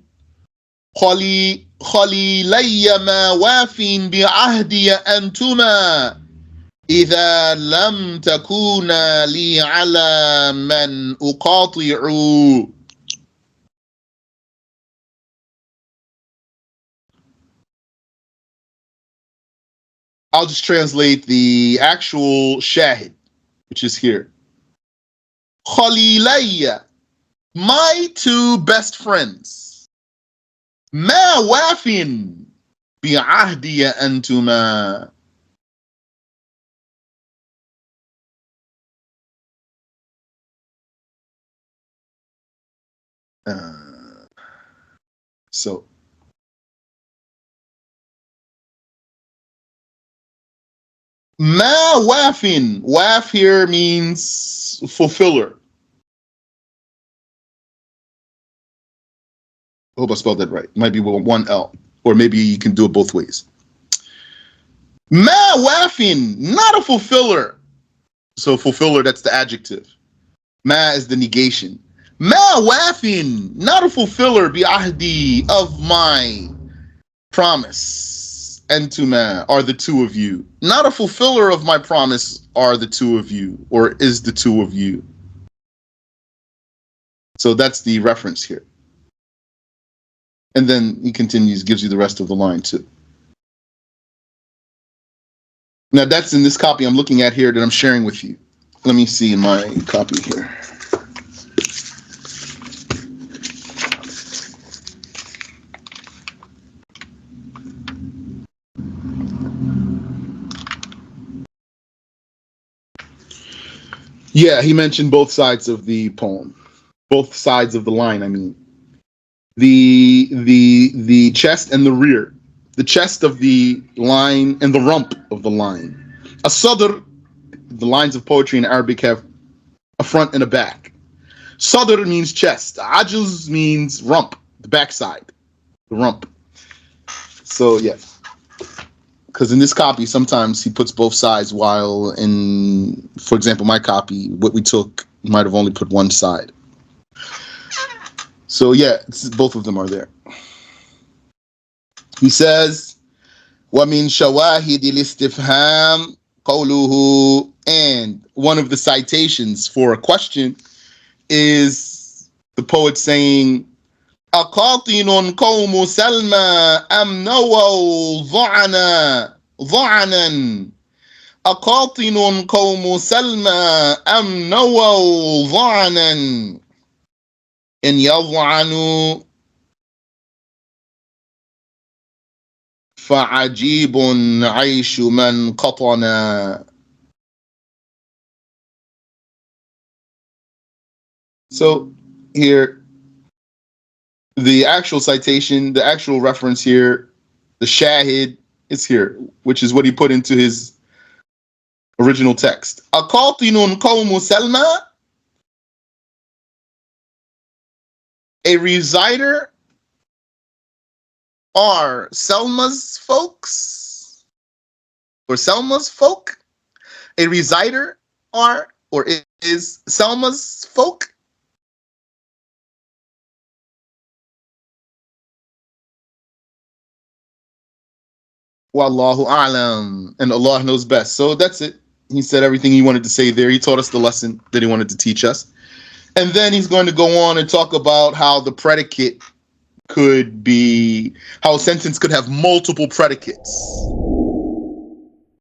خليلي ما واف بعهدي أنتما إذا لم تكونا لي على من أقاطع. I'll just translate the actual shahid, which is here. خليلي, my two best friends. ما واف بعهدي أنتما. So ما واف, waf here means fulfiller. I hope I spelled that right. It might be with one L, or maybe you can do it both ways. Ma wafin, not a fulfiller. So fulfiller, that's the adjective. Ma is the negation. Ma wafin, not a fulfiller bi ahdi, of my promise. Antuma are the two of you. Not a fulfiller of my promise are the two of you, or is the two of you. So that's the reference here. And then he continues, gives you the rest of the line too. Now that's in this copy I'm looking at here that I'm sharing with you. Let me see in my copy here. Yeah, he mentioned both sides of the poem, both sides of the line. I mean, the chest and the rear, the chest of the line and the rump of the line. A sadr, the lines of poetry in Arabic have a front and a back. Sadr means chest. Ajuz means rump, the backside, the rump. So yeah, because in this copy sometimes he puts both sides, while in, for example, my copy, what we took might have only put one side. So yeah, both of them are there. He says, وَمِن شَوَاهِدِ الْإِسْتِفْهَامِ قَوْلُهُ, and one of the citations for a question is the poet saying, أَقَاطِنٌ قَوْمُ سَلْمَى أَمْ نَوَوْا ضَعَنًا أَقَاطِنٌ قَوْمُ سَلْمَى أَمْ نَوَوْا ضَعَنًا إِنْ يَضْعَنُوا فَعَجِيبٌ عَيْشُ مَنْ قَطَنَا. So here, the actual citation, the actual reference here, the shahid is here, which is what he put into his original text. أَقَاطِنٌ قَوْمُ سَلْمَى, a resider are Selma's folks, or Selma's folk. A resider are, or is Selma's folk. Wallahu a'lam, and Allah knows best. So that's it. He said everything he wanted to say there. He taught us the lesson that he wanted to teach us. And then he's going to go on and talk about how the predicate could be, how a sentence could have multiple predicates.